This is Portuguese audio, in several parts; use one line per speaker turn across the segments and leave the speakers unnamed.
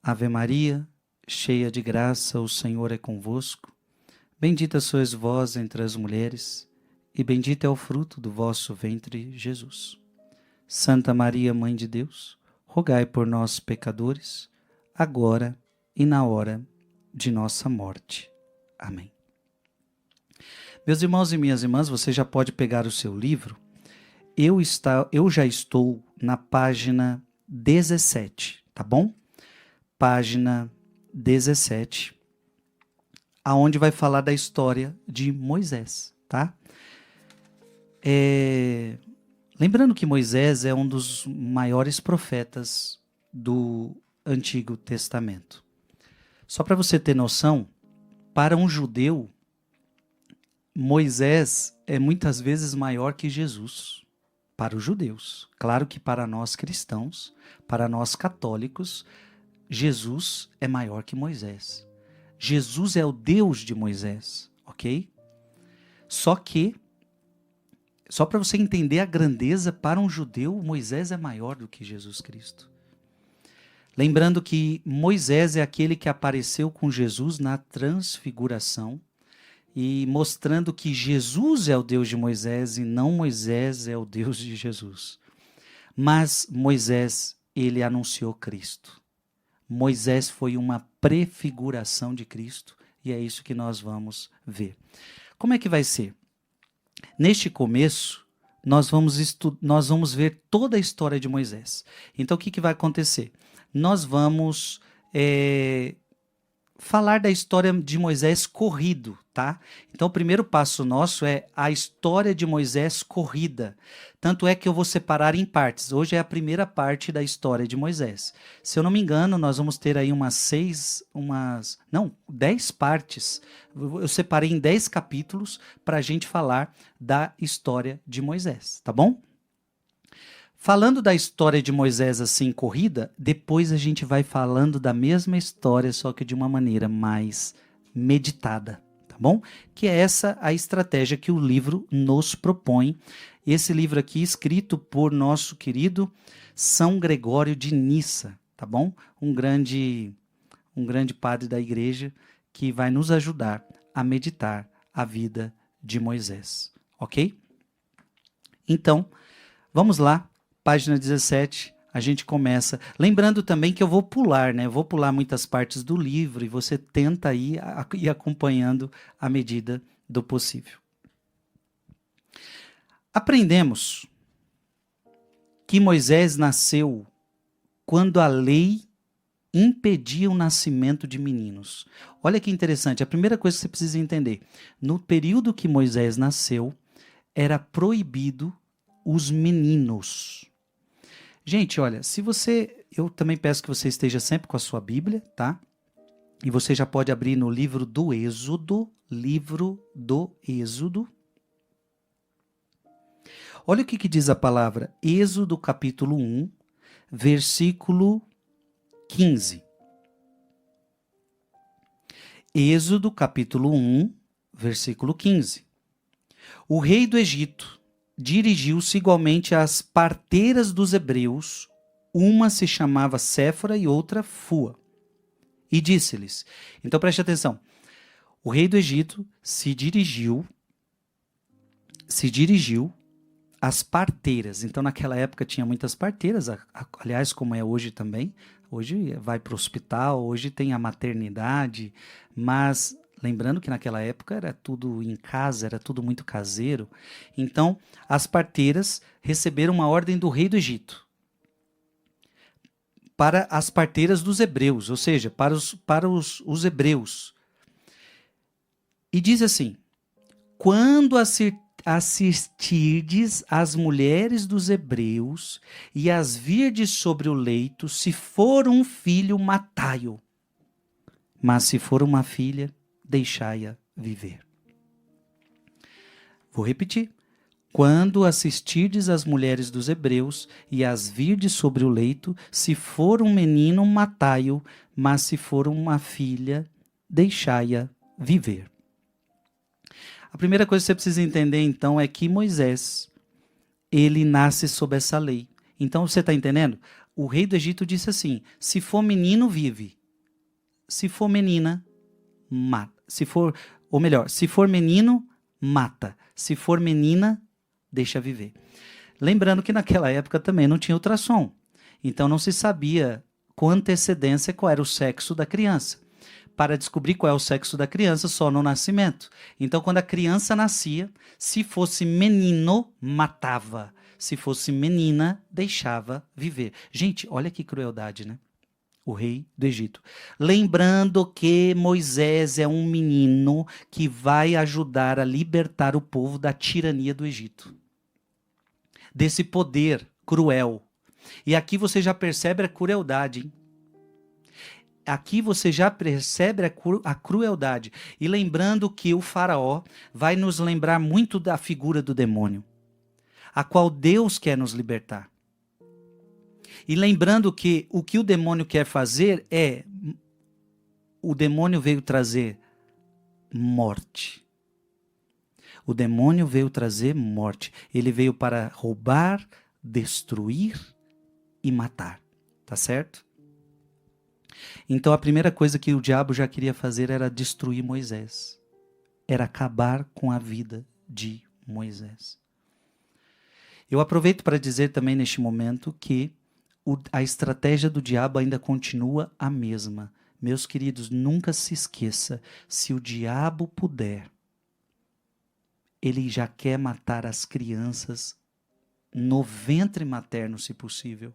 Ave Maria, cheia de graça, o Senhor é convosco. Bendita sois vós entre as mulheres, e bendito é o fruto do vosso ventre, Jesus. Santa Maria, Mãe de Deus, rogai por nós, pecadores, agora e na hora de nossa morte. Amém. Meus irmãos e minhas irmãs, você já pode pegar o seu livro. Eu já estou na página 17, tá bom? Página 17, aonde vai falar da história de Moisés, tá? Lembrando que Moisés é um dos maiores profetas do Antigo Testamento. Só para você ter noção, para um judeu, Moisés é muitas vezes maior que Jesus, para os judeus. Claro que para nós cristãos, para nós católicos, Jesus é maior que Moisés. Jesus é o Deus de Moisés, ok? Só para você entender a grandeza, para um judeu, Moisés é maior do que Jesus Cristo. Lembrando que Moisés é aquele que apareceu com Jesus na transfiguração e mostrando que Jesus é o Deus de Moisés e não Moisés é o Deus de Jesus. Mas Moisés, ele anunciou Cristo. Moisés foi uma prefiguração de Cristo e é isso que nós vamos ver. Como é que vai ser? Neste começo, nós vamos ver toda a história de Moisés. Então, o que vai acontecer? Nós vamos falar da história de Moisés corrido, tá? Então, o primeiro passo nosso é a história de Moisés corrida. Tanto é que eu vou separar em partes. Hoje é a primeira parte da história de Moisés. Se eu não me engano, nós vamos ter aí 10 partes. Eu separei em 10 capítulos para a gente falar da história de Moisés, tá bom? Falando da história de Moisés assim corrida, depois a gente vai falando da mesma história, só que de uma maneira mais meditada, tá bom? Que é essa a estratégia que o livro nos propõe. Esse livro aqui escrito por nosso querido São Gregório de Nissa, tá bom? Um grande padre da igreja que vai nos ajudar a meditar a vida de Moisés, ok? Então, vamos lá. Página 17, a gente começa. Lembrando também que eu vou pular, né? Eu vou pular muitas partes do livro e você tenta ir acompanhando à medida do possível. Aprendemos que Moisés nasceu quando a lei impedia o nascimento de meninos. Olha que interessante, a primeira coisa que você precisa entender. No período que Moisés nasceu, era proibido os meninos. Gente, olha, eu também peço que você esteja sempre com a sua Bíblia, tá? E você já pode abrir no livro do Êxodo, Olha o que diz a palavra, Êxodo capítulo 1, versículo 15. Êxodo capítulo 1, versículo 15. O rei do Egito dirigiu-se igualmente às parteiras dos hebreus, uma se chamava Séfora e outra Fua, e disse-lhes, então preste atenção, o rei do Egito se dirigiu às parteiras, então naquela época tinha muitas parteiras, aliás, como é hoje também, hoje vai para o hospital, hoje tem a maternidade, mas lembrando que naquela época era tudo em casa, era tudo muito caseiro. Então, as parteiras receberam uma ordem do rei do Egito para as parteiras dos hebreus, ou seja, para os hebreus. E diz assim, quando assistirdes as mulheres dos hebreus e as virdes sobre o leito, se for um filho, matai-o. Mas se for uma filha, deixai-a viver. Vou repetir. Quando assistirdes as mulheres dos hebreus e as virdes sobre o leito, se for um menino, matai-o, mas se for uma filha, deixai-a viver. A primeira coisa que você precisa entender, então, é que Moisés, ele nasce sob essa lei. Então, você está entendendo? O rei do Egito disse assim: se for menino, vive. Se for menina, mata. Se for menino, mata. Se for menina, deixa viver. Lembrando que naquela época também não tinha ultrassom. Então não se sabia com antecedência qual era o sexo da criança. Para descobrir qual é o sexo da criança, só no nascimento. Então, quando a criança nascia, se fosse menino, matava. Se fosse menina, deixava viver. Gente, olha que crueldade, né? O rei do Egito. Lembrando que Moisés é um menino que vai ajudar a libertar o povo da tirania do Egito. Desse poder cruel. E aqui você já percebe a crueldade, hein? Aqui você já percebe a crueldade. E lembrando que o faraó vai nos lembrar muito da figura do demônio, a qual Deus quer nos libertar. E lembrando que o demônio quer fazer é, o demônio veio trazer morte. O demônio veio trazer morte. Ele veio para roubar, destruir e matar. Tá certo? Então a primeira coisa que o diabo já queria fazer era destruir Moisés. Era acabar com a vida de Moisés. Eu aproveito para dizer também neste momento que a estratégia do diabo ainda continua a mesma. Meus queridos, nunca se esqueça, se o diabo puder, ele já quer matar as crianças no ventre materno, se possível.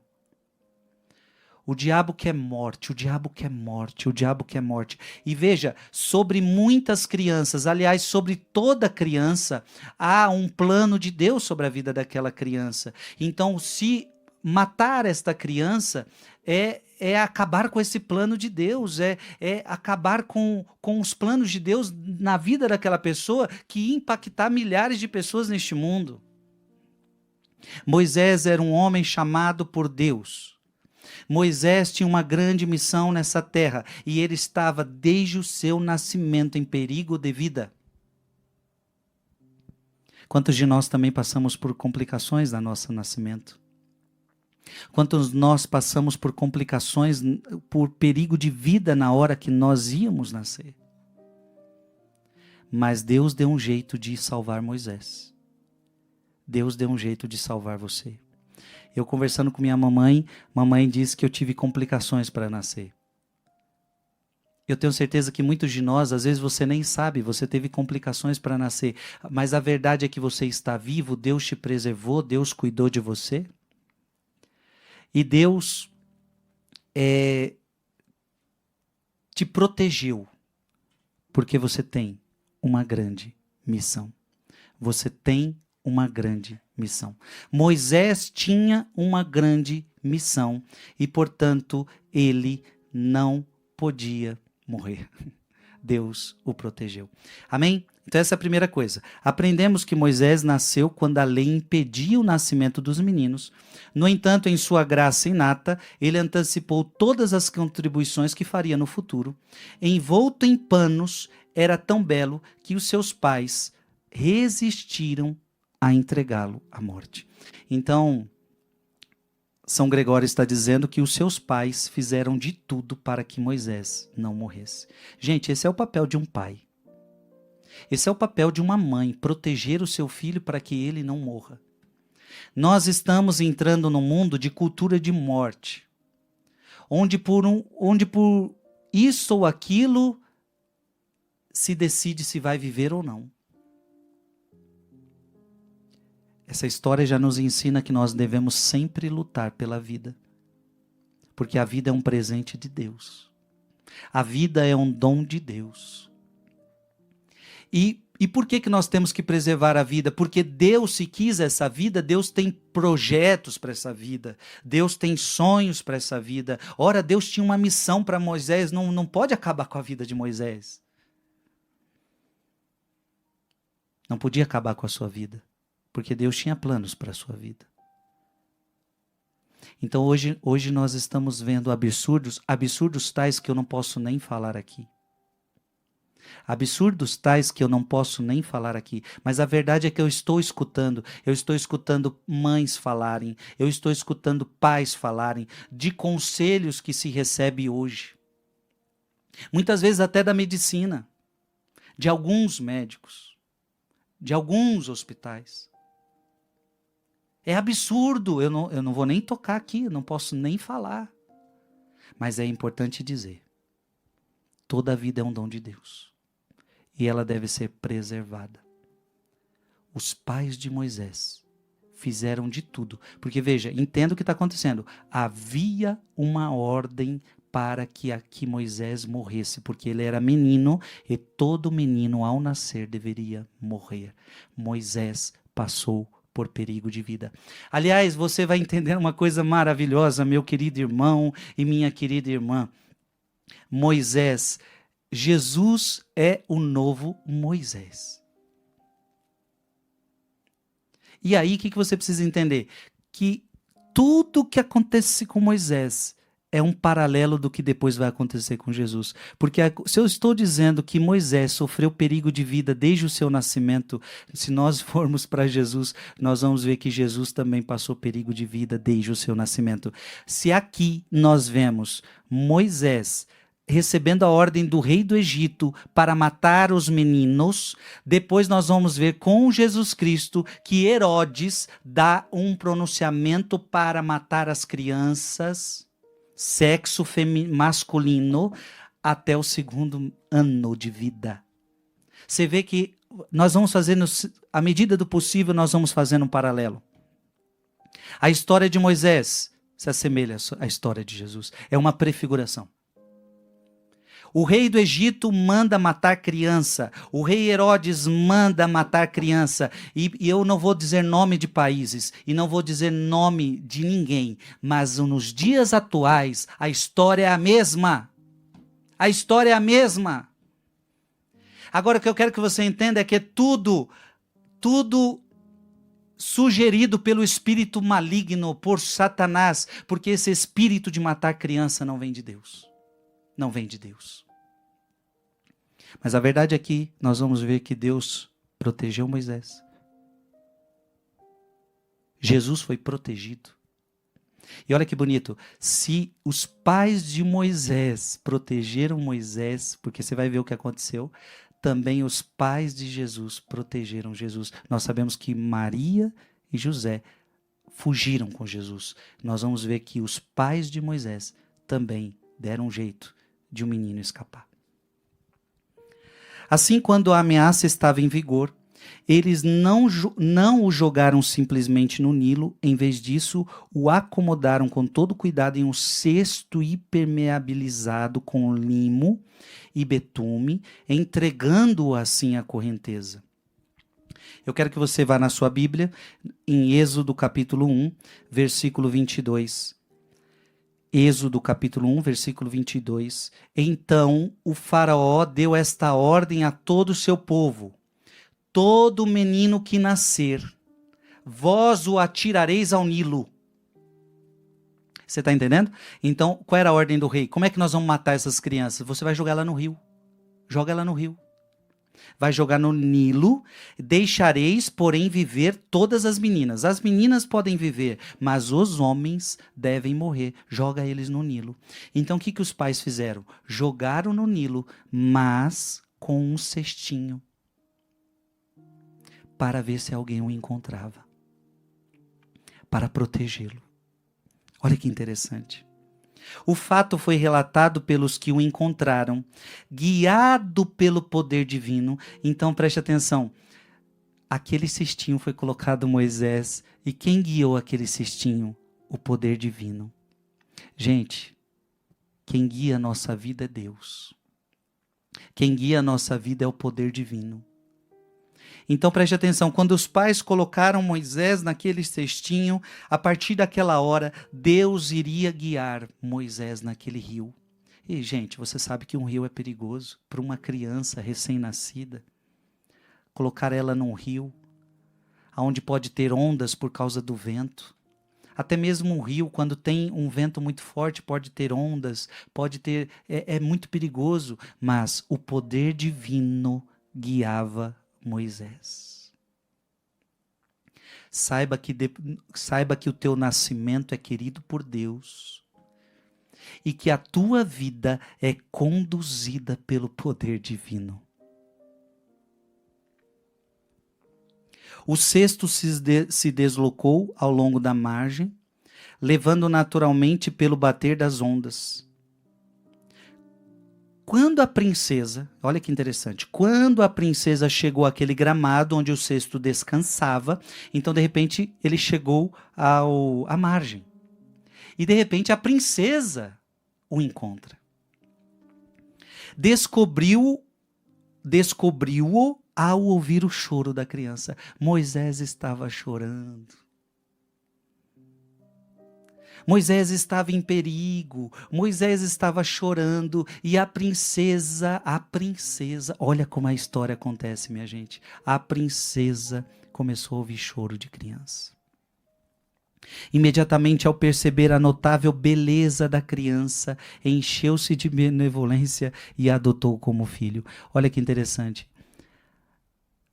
O diabo quer morte, o diabo quer morte, o diabo quer morte. E veja, sobre muitas crianças, aliás, sobre toda criança, há um plano de Deus sobre a vida daquela criança. Então, se matar esta criança é acabar com esse plano de Deus, é acabar com os planos de Deus na vida daquela pessoa que ia impactar milhares de pessoas neste mundo. Moisés era um homem chamado por Deus. Moisés tinha uma grande missão nessa terra e ele estava desde o seu nascimento em perigo de vida. Quantos de nós também passamos por complicações no nosso nascimento? Quantos nós passamos por complicações, por perigo de vida na hora que nós íamos nascer? Mas Deus deu um jeito de salvar Moisés. Deus deu um jeito de salvar você. Eu conversando com minha mamãe disse que eu tive complicações para nascer. Eu tenho certeza que muitos de nós, às vezes você nem sabe, você teve complicações para nascer, mas a verdade é que você está vivo, Deus te preservou, Deus cuidou de você. E Deus te protegeu, porque você tem uma grande missão. Você tem uma grande missão. Moisés tinha uma grande missão e, portanto, ele não podia morrer. Deus o protegeu. Amém? Então essa é a primeira coisa. Aprendemos que Moisés nasceu quando a lei impedia o nascimento dos meninos. No entanto, em sua graça inata, ele antecipou todas as contribuições que faria no futuro. Envolto em panos, era tão belo que os seus pais resistiram a entregá-lo à morte. Então, São Gregório está dizendo que os seus pais fizeram de tudo para que Moisés não morresse. Gente, esse é o papel de um pai. Esse é o papel de uma mãe, proteger o seu filho para que ele não morra. Nós estamos entrando num mundo de cultura de morte, onde por isso ou aquilo se decide se vai viver ou não. Essa história já nos ensina que nós devemos sempre lutar pela vida, porque a vida é um presente de Deus. A vida é um dom de Deus. E por que nós temos que preservar a vida? Porque Deus, se quis essa vida, Deus tem projetos para essa vida. Deus tem sonhos para essa vida. Ora, Deus tinha uma missão para Moisés, não pode acabar com a vida de Moisés. Não podia acabar com a sua vida, porque Deus tinha planos para a sua vida. Então hoje nós estamos vendo absurdos tais que eu não posso nem falar aqui. Absurdos tais que eu não posso nem falar aqui, mas a verdade é que eu estou escutando mães falarem, eu estou escutando pais falarem de conselhos que se recebe hoje. Muitas vezes até da medicina, de alguns médicos, de alguns hospitais. É absurdo, eu não vou nem tocar aqui, eu não posso nem falar. Mas é importante dizer, toda a vida é um dom de Deus. E ela deve ser preservada. Os pais de Moisés fizeram de tudo. Porque veja, entenda o que está acontecendo. Havia uma ordem para que Moisés morresse, porque ele era menino e todo menino ao nascer deveria morrer. Moisés passou por perigo de vida. Aliás, você vai entender uma coisa maravilhosa, meu querido irmão e minha querida irmã. Jesus é o novo Moisés. E aí, o que você precisa entender? Que tudo que acontece com Moisés é um paralelo do que depois vai acontecer com Jesus. Porque se eu estou dizendo que Moisés sofreu perigo de vida desde o seu nascimento, se nós formos para Jesus, nós vamos ver que Jesus também passou perigo de vida desde o seu nascimento. Se aqui nós vemos Moisés recebendo a ordem do rei do Egito para matar os meninos, depois nós vamos ver com Jesus Cristo que Herodes dá um pronunciamento para matar as crianças, sexo masculino, até o 2º ano de vida. Você vê que nós vamos fazendo, à medida do possível, nós vamos fazendo um paralelo. A história de Moisés se assemelha à história de Jesus. É uma prefiguração. O rei do Egito manda matar criança. O rei Herodes manda matar criança. E eu não vou dizer nome de países e não vou dizer nome de ninguém. Mas nos dias atuais, a história é a mesma. A história é a mesma. Agora, o que eu quero que você entenda é que é tudo sugerido pelo espírito maligno, por Satanás. Porque esse espírito de matar criança não vem de Deus. Não vem de Deus. Mas a verdade é que nós vamos ver que Deus protegeu Moisés. Jesus foi protegido. E olha que bonito, se os pais de Moisés protegeram Moisés, porque você vai ver o que aconteceu, também os pais de Jesus protegeram Jesus. Nós sabemos que Maria e José fugiram com Jesus. Nós vamos ver que os pais de Moisés também deram um jeito de um menino escapar. Assim, quando a ameaça estava em vigor, eles não o jogaram simplesmente no Nilo, em vez disso, o acomodaram com todo cuidado em um cesto impermeabilizado com limo e betume, entregando-o assim à correnteza. Eu quero que você vá na sua Bíblia, em Êxodo capítulo 1, versículo 22. Êxodo capítulo 1, versículo 22. Então o faraó deu esta ordem a todo o seu povo: todo menino que nascer, vós o atirareis ao Nilo. Você está entendendo? Então, qual era a ordem do rei? Como é que nós vamos matar essas crianças? Você vai jogar ela no rio. Joga ela no rio. Vai jogar no Nilo, deixareis, porém, viver todas as meninas. As meninas podem viver, mas os homens devem morrer. Joga eles no Nilo. Então, o que os pais fizeram? Jogaram no Nilo, mas com um cestinho, para ver se alguém o encontrava, para protegê-lo. Olha que interessante. O fato foi relatado pelos que o encontraram, guiado pelo poder divino. Então preste atenção, aquele cestinho foi colocado Moisés, e quem guiou aquele cestinho? O poder divino. Gente, quem guia a nossa vida é Deus. Quem guia a nossa vida é o poder divino. Então preste atenção, quando os pais colocaram Moisés naquele cestinho, a partir daquela hora, Deus iria guiar Moisés naquele rio. E, gente, você sabe que um rio é perigoso para uma criança recém-nascida. Colocar ela num rio, onde pode ter ondas por causa do vento, Até mesmo um rio, quando tem um vento muito forte, pode ter ondas, pode ter. É muito perigoso, mas o poder divino guiava Moisés. Saiba que o teu nascimento é querido por Deus e que a tua vida é conduzida pelo poder divino. O cesto se deslocou ao longo da margem, levando naturalmente pelo bater das ondas. Quando a princesa, olha que interessante, quando a princesa chegou àquele gramado onde o cesto descansava, então de repente ele chegou à margem. E de repente a princesa o encontra. Descobriu-o ao ouvir o choro da criança. Moisés estava chorando. Moisés estava em perigo, Moisés estava chorando e a princesa, olha como a história acontece, minha gente. A princesa começou a ouvir choro de criança. Imediatamente, ao perceber a notável beleza da criança, encheu-se de benevolência e a adotou como filho. Olha que interessante.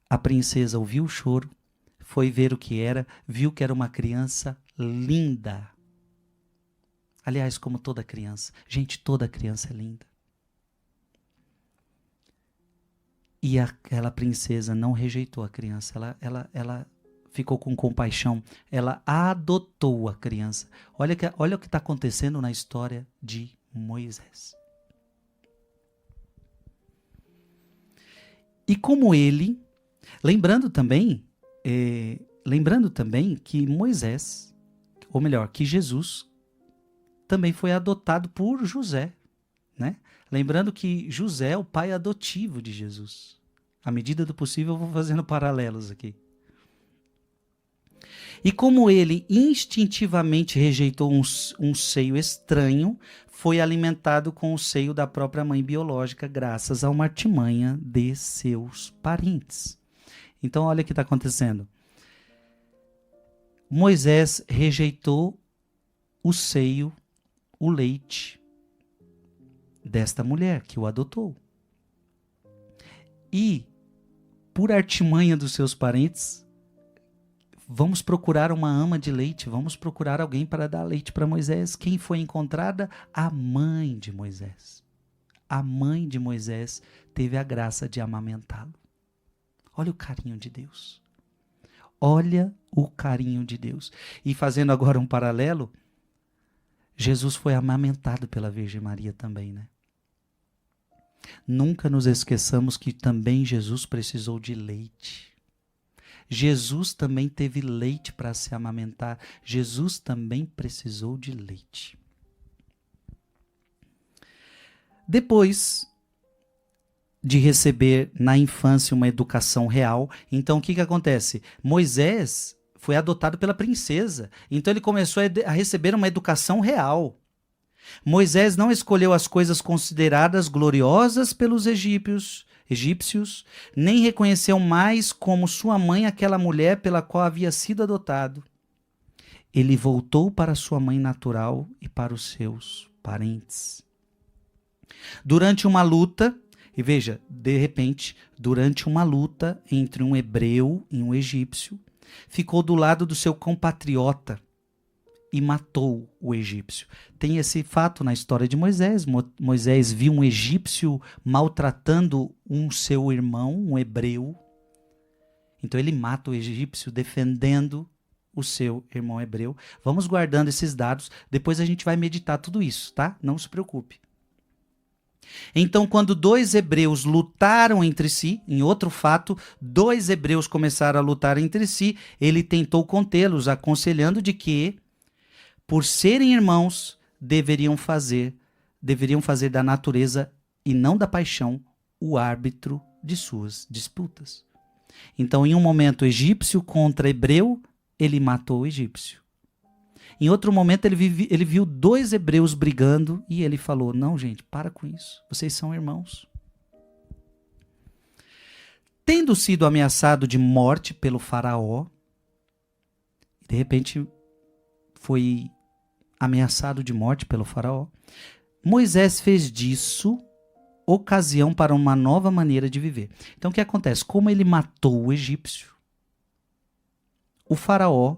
A princesa ouviu o choro, foi ver o que era, viu que era uma criança linda. Aliás, como toda criança. Gente, toda criança é linda. E aquela princesa não rejeitou a criança. Ela ficou com compaixão. Ela adotou a criança. Olha o que está acontecendo na história de Moisés. E como ele, lembrando também que Moisés, ou melhor, que Jesus também foi adotado por José, né? Lembrando que José é o pai adotivo de Jesus. À medida do possível, eu vou fazendo paralelos aqui. E como ele instintivamente rejeitou um seio estranho, foi alimentado com o seio da própria mãe biológica, graças a uma artimanha de seus parentes. Então, olha o que está acontecendo. Moisés rejeitou o leite desta mulher que o adotou. E, por artimanha dos seus parentes, vamos procurar uma ama de leite, vamos procurar alguém para dar leite para Moisés. Quem foi encontrada? A mãe de Moisés. A mãe de Moisés teve a graça de amamentá-lo. Olha o carinho de Deus. Olha o carinho de Deus. E fazendo agora um paralelo, Jesus foi amamentado pela Virgem Maria também, né? Nunca nos esqueçamos que também Jesus precisou de leite. Jesus também teve leite para se amamentar. Jesus também precisou de leite. Depois de receber na infância uma educação real, então o que acontece? Moisés foi adotado pela princesa. Então ele começou a receber uma educação real. Moisés não escolheu as coisas consideradas gloriosas pelos egípcios, nem reconheceu mais como sua mãe aquela mulher pela qual havia sido adotado. Ele voltou para sua mãe natural e para os seus parentes. Durante uma luta, e veja, de repente, durante uma luta entre um hebreu e um egípcio, ficou do lado do seu compatriota e matou o egípcio. Tem esse fato na história de Moisés. Moisés viu um egípcio maltratando seu irmão, um hebreu. Então ele mata o egípcio defendendo o seu irmão hebreu. Vamos guardando esses dados, depois a gente vai meditar tudo isso, tá? Não se preocupe. Então, quando dois hebreus lutaram entre si, em outro fato, dois hebreus começaram a lutar entre si, ele tentou contê-los, aconselhando de que, por serem irmãos, deveriam fazer da natureza e não da paixão o árbitro de suas disputas. Então, em um momento egípcio contra hebreu, ele matou o egípcio. Em outro momento, ele viu dois hebreus brigando e ele falou: não, gente, para com isso. Vocês são irmãos. Tendo sido ameaçado de morte pelo faraó, de repente foi ameaçado de morte pelo faraó. Moisés fez disso ocasião para uma nova maneira de viver. Então o que acontece? Como ele matou o egípcio, o faraó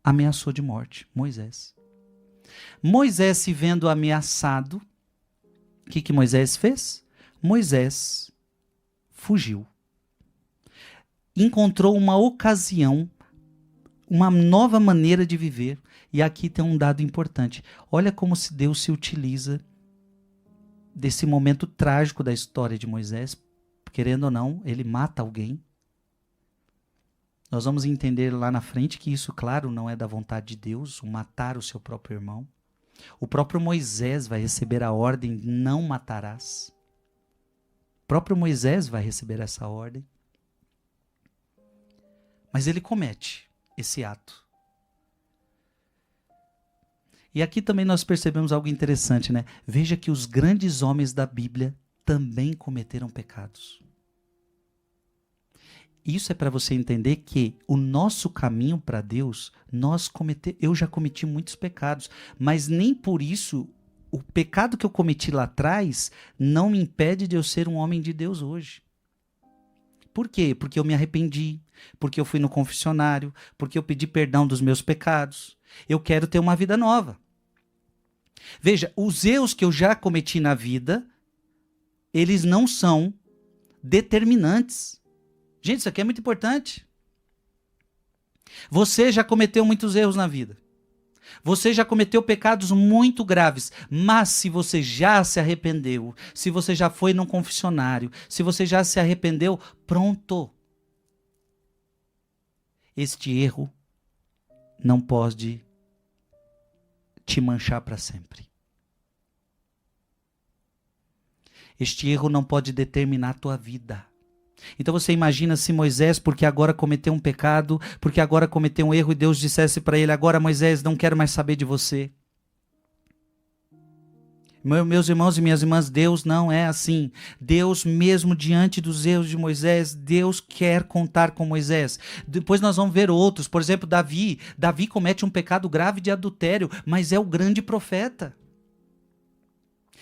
ameaçou de morte Moisés. Moisés, se vendo ameaçado, o que Moisés fez? Moisés fugiu. Encontrou uma ocasião, uma nova maneira de viver. E aqui tem um dado importante. Olha como Deus se utiliza desse momento trágico da história de Moisés. Querendo ou não, ele mata alguém. Nós vamos entender lá na frente que isso, claro, não é da vontade de Deus, o matar o seu próprio irmão. O próprio Moisés vai receber a ordem, não matarás. O próprio Moisés vai receber essa ordem. Mas ele comete esse ato. E aqui também nós percebemos algo interessante, né? Veja que os grandes homens da Bíblia também cometeram pecados. Isso é para você entender que o nosso caminho para Deus, eu já cometi muitos pecados, mas nem por isso o pecado que eu cometi lá atrás não me impede de eu ser um homem de Deus hoje. Por quê? Porque eu me arrependi, porque eu fui no confessionário, porque eu pedi perdão dos meus pecados. Eu quero ter uma vida nova. Veja, os erros que eu já cometi na vida, eles não são determinantes. Gente, isso aqui é muito importante. Você já cometeu muitos erros na vida. Você já cometeu pecados muito graves, mas se você já se arrependeu, se você já foi num confessionário, se você já se arrependeu, pronto. Este erro não pode te manchar para sempre. Este erro não pode determinar a tua vida. Então você imagina se Moisés, porque agora cometeu um pecado, porque agora cometeu um erro, e Deus dissesse para ele: agora Moisés, não quero mais saber de você. Meus irmãos e minhas irmãs, Deus não é assim. Deus, mesmo diante dos erros de Moisés, Deus quer contar com Moisés. Depois nós vamos ver outros, por exemplo, Davi. Davi comete um pecado grave de adultério, mas é o grande profeta.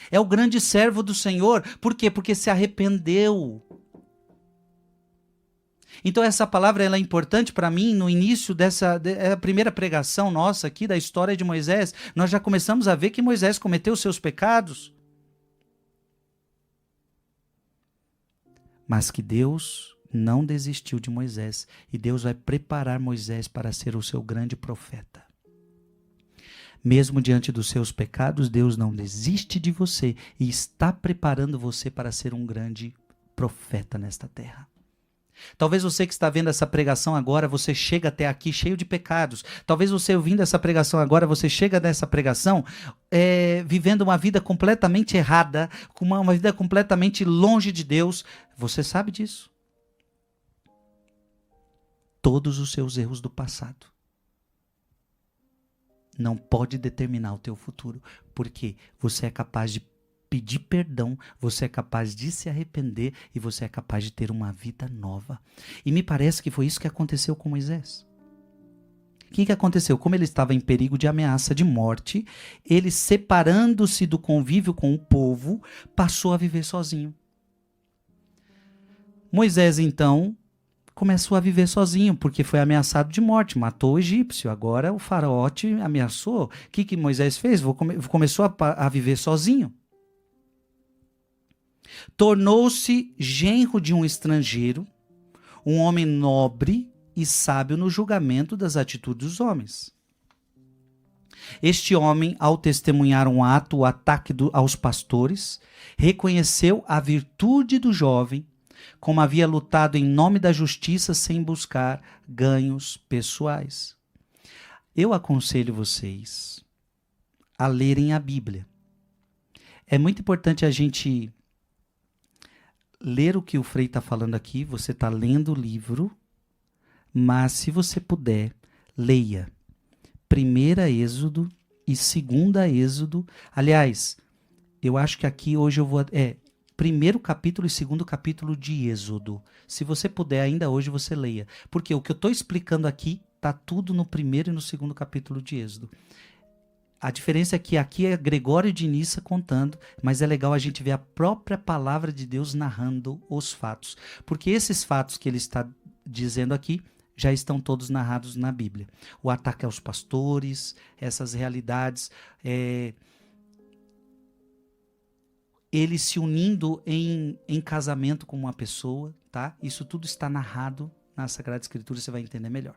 É o grande servo do Senhor. Por quê? Porque se arrependeu. Então essa palavra ela é importante para mim no início é a primeira pregação nossa aqui da história de Moisés. Nós já começamos a ver que Moisés cometeu seus pecados. Mas que Deus não desistiu de Moisés. E Deus vai preparar Moisés para ser o seu grande profeta. Mesmo diante dos seus pecados, Deus não desiste de você e está preparando você para ser um grande profeta nesta terra. Talvez você que está vendo essa pregação agora, você chega até aqui cheio de pecados. Talvez você ouvindo essa pregação agora, você chega nessa pregação vivendo uma vida completamente errada, com uma vida completamente longe de Deus. Você sabe disso? Todos os seus erros do passado não pode determinar o teu futuro, porque você é capaz de pedir perdão, você é capaz de se arrepender e você é capaz de ter uma vida nova. E me parece que foi isso que aconteceu com Moisés. O que aconteceu? Como ele estava em perigo de ameaça de morte, ele, separando-se do convívio com o povo, passou a viver sozinho. Moisés, então, começou a viver sozinho, porque foi ameaçado de morte, matou o egípcio. Agora o faraó te ameaçou. O que Moisés fez? Começou a viver sozinho. Tornou-se genro de um estrangeiro, um homem nobre e sábio no julgamento das atitudes dos homens. Este homem, ao testemunhar um ato, o ataque aos pastores, reconheceu a virtude do jovem, como havia lutado em nome da justiça sem buscar ganhos pessoais. Eu aconselho vocês a lerem a Bíblia. É muito importante a gente ler o que o Frei está falando aqui. Você está lendo o livro, mas se você puder, leia 1 Êxodo e 2 Êxodo. Aliás, eu acho que aqui hoje eu vou... primeiro capítulo e segundo capítulo de Êxodo. Se você puder, ainda hoje você leia. Porque o que eu estou explicando aqui está tudo no primeiro e no segundo capítulo de Êxodo. A diferença é que aqui é Gregório de Nissa contando, mas é legal a gente ver a própria palavra de Deus narrando os fatos. Porque esses fatos que ele está dizendo aqui já estão todos narrados na Bíblia. O ataque aos pastores, essas realidades, ele se unindo em casamento com uma pessoa, tá? Isso tudo está narrado na Sagrada Escritura, você vai entender melhor.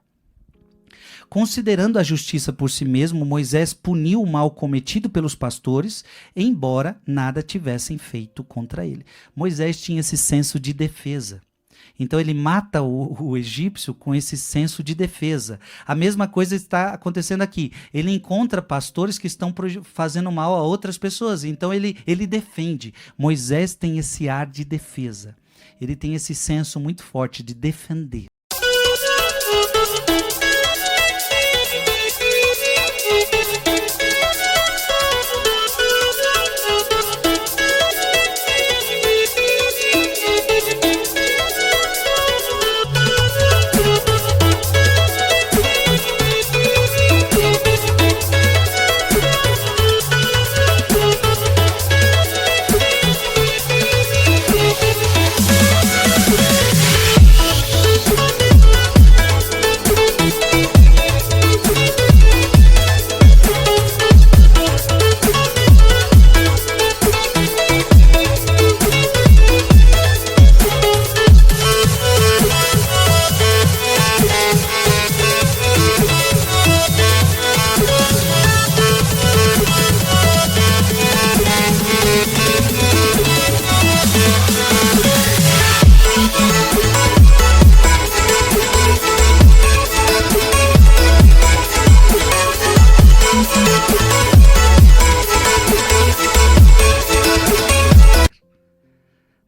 Considerando a justiça por si mesmo, Moisés puniu o mal cometido pelos pastores, embora nada tivessem feito contra ele. Moisés tinha esse senso de defesa. Então ele mata o egípcio com esse senso de defesa. A mesma coisa está acontecendo aqui. Ele encontra pastores que estão fazendo mal a outras pessoas. Então ele defende. Moisés tem esse ar de defesa. Ele tem esse senso muito forte de defender.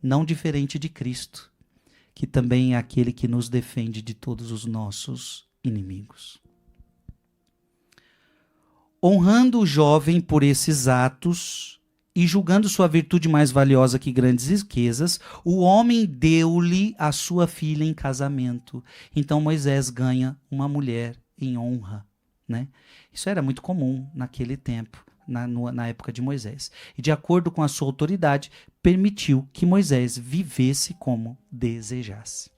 Não diferente de Cristo, que também é aquele que nos defende de todos os nossos inimigos. Honrando o jovem por esses atos e julgando sua virtude mais valiosa que grandes riquezas, o homem deu-lhe a sua filha em casamento. Então Moisés ganha uma mulher em honra, né? Isso era muito comum naquele tempo. Na época de Moisés. E de acordo com a sua autoridade, permitiu que Moisés vivesse como desejasse.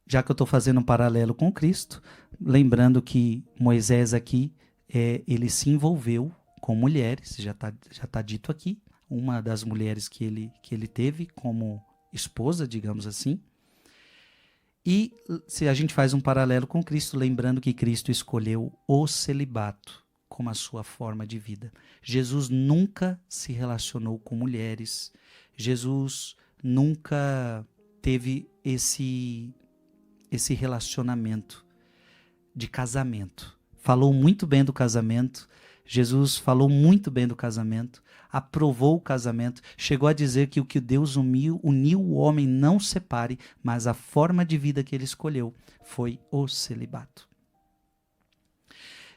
Já que eu estou fazendo um paralelo com Cristo, lembrando que Moisés aqui, ele se envolveu com mulheres, já tá dito aqui, uma das mulheres que ele teve como esposa, digamos assim. E se a gente faz um paralelo com Cristo, lembrando que Cristo escolheu o celibato como a sua forma de vida. Jesus nunca se relacionou com mulheres. Jesus nunca teve esse relacionamento de casamento. Falou muito bem do casamento. Jesus falou muito bem do casamento. Aprovou o casamento. Chegou a dizer que o que Deus uniu o homem não separe, mas a forma de vida que ele escolheu foi o celibato.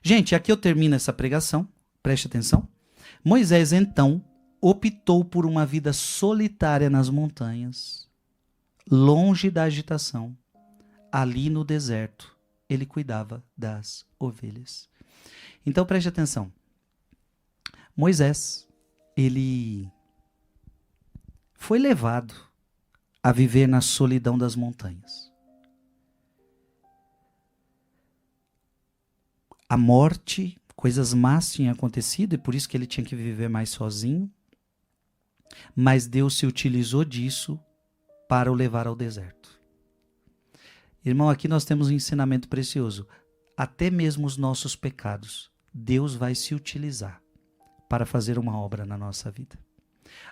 Gente, aqui eu termino essa pregação, preste atenção. Moisés, então, optou por uma vida solitária nas montanhas, longe da agitação. Ali no deserto, ele cuidava das ovelhas. Então, preste atenção. Moisés, ele foi levado a viver na solidão das montanhas. A morte, coisas más tinham acontecido e por isso que ele tinha que viver mais sozinho. Mas Deus se utilizou disso para o levar ao deserto. Irmão, aqui nós temos um ensinamento precioso. Até mesmo os nossos pecados, Deus vai se utilizar para fazer uma obra na nossa vida.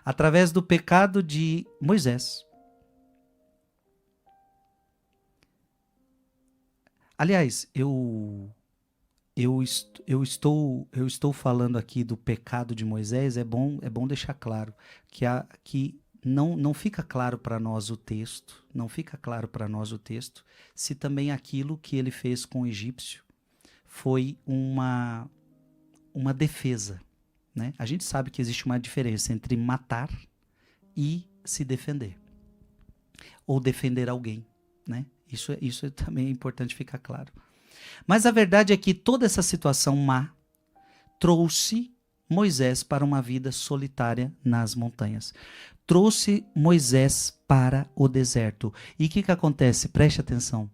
Através do pecado de Moisés. Aliás, eu estou falando aqui do pecado de Moisés, é bom deixar claro que não fica claro para nós o texto, se também aquilo que ele fez com o egípcio foi uma defesa, né? A gente sabe que existe uma diferença entre matar e se defender, ou defender alguém, né? Isso também é importante ficar claro. Mas a verdade é que toda essa situação má trouxe Moisés para uma vida solitária nas montanhas. Trouxe Moisés para o deserto. E o que acontece? Preste atenção.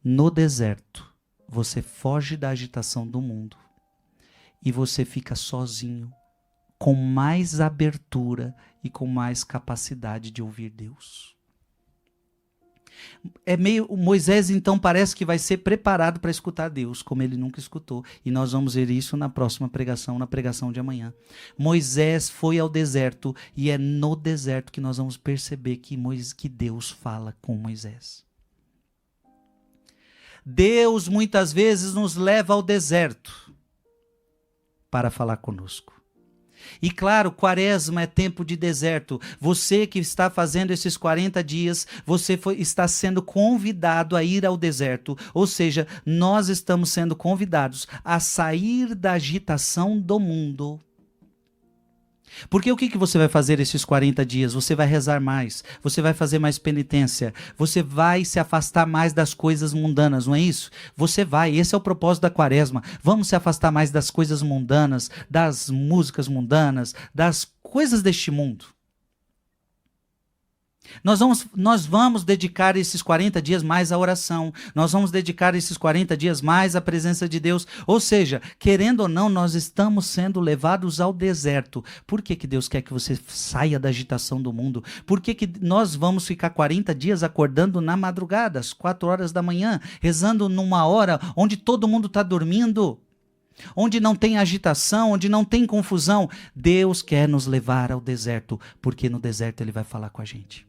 No deserto, você foge da agitação do mundo e você fica sozinho, com mais abertura e com mais capacidade de ouvir Deus. Moisés então parece que vai ser preparado para escutar Deus, como ele nunca escutou. E nós vamos ver isso na próxima pregação, na pregação de amanhã. Moisés foi ao deserto e é no deserto que nós vamos perceber que Deus fala com Moisés. Deus muitas vezes nos leva ao deserto para falar conosco. E claro, quaresma é tempo de deserto. Você que está fazendo esses 40 dias, está sendo convidado a ir ao deserto. Ou seja, nós estamos sendo convidados a sair da agitação do mundo. Porque o que você vai fazer esses 40 dias? Você vai rezar mais, você vai fazer mais penitência, você vai se afastar mais das coisas mundanas, não é isso? Esse é o propósito da quaresma. Vamos se afastar mais das coisas mundanas, das músicas mundanas, das coisas deste mundo. Nós vamos dedicar esses 40 dias mais à oração. Nós vamos dedicar esses 40 dias mais à presença de Deus. Ou seja, querendo ou não, nós estamos sendo levados ao deserto. Por que Deus quer que você saia da agitação do mundo? Por que nós vamos ficar 40 dias acordando na madrugada, às 4 horas da manhã, rezando numa hora onde todo mundo está dormindo? Onde não tem agitação, onde não tem confusão? Deus quer nos levar ao deserto, porque no deserto Ele vai falar com a gente.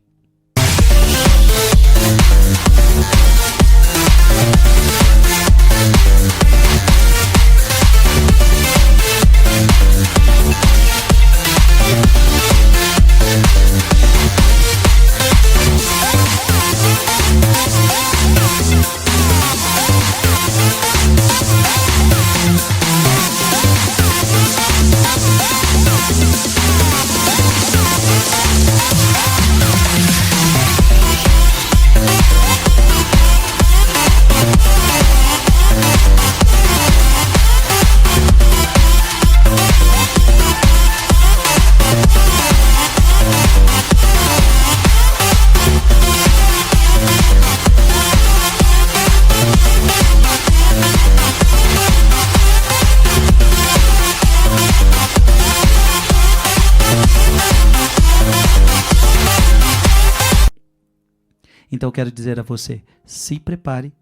Então eu quero dizer a você, se prepare,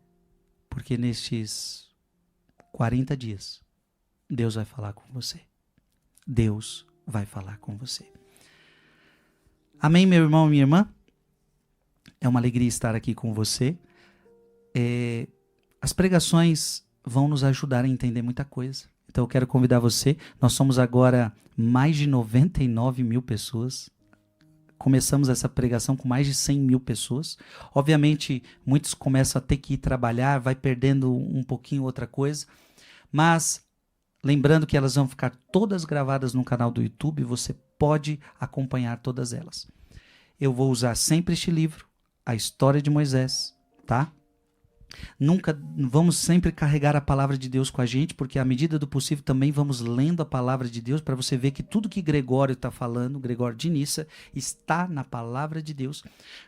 porque nestes 40 dias, Deus vai falar com você. Deus vai falar com você. Amém, meu irmão e minha irmã? É uma alegria estar aqui com você. As pregações vão nos ajudar a entender muita coisa. Então eu quero convidar você, nós somos agora mais de 99 mil pessoas. Começamos essa pregação com mais de 100 mil pessoas. Obviamente, muitos começam a ter que ir trabalhar, vai perdendo um pouquinho outra coisa. Mas, lembrando que elas vão ficar todas gravadas no canal do YouTube, você pode acompanhar todas elas. Eu vou usar sempre este livro, A História de Moisés, tá? Vamos sempre carregar a palavra de Deus com a gente, porque à medida do possível também vamos lendo a palavra de Deus para você ver que tudo que Gregório está falando, Gregório de Nissa, está na palavra de Deus.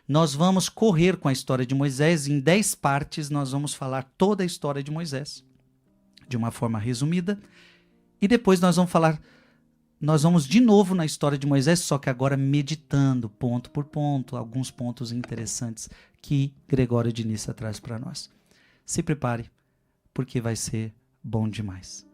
Nós vamos correr com a história de Moisés, em 10 partes nós vamos falar toda a história de Moisés, de uma forma resumida, e depois nós vamos de novo na história de Moisés, só que agora meditando ponto por ponto, alguns pontos interessantes que Gregório de Nissa traz para nós. Se prepare, porque vai ser bom demais.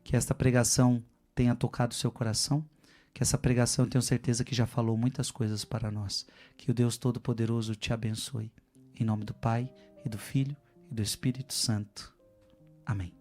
Que esta pregação tenha tocado o seu coração, que essa pregação eu tenho certeza que já falou muitas coisas para nós. Que o Deus Todo-Poderoso te abençoe. Em nome do Pai, e do Filho, e do Espírito Santo. Amém.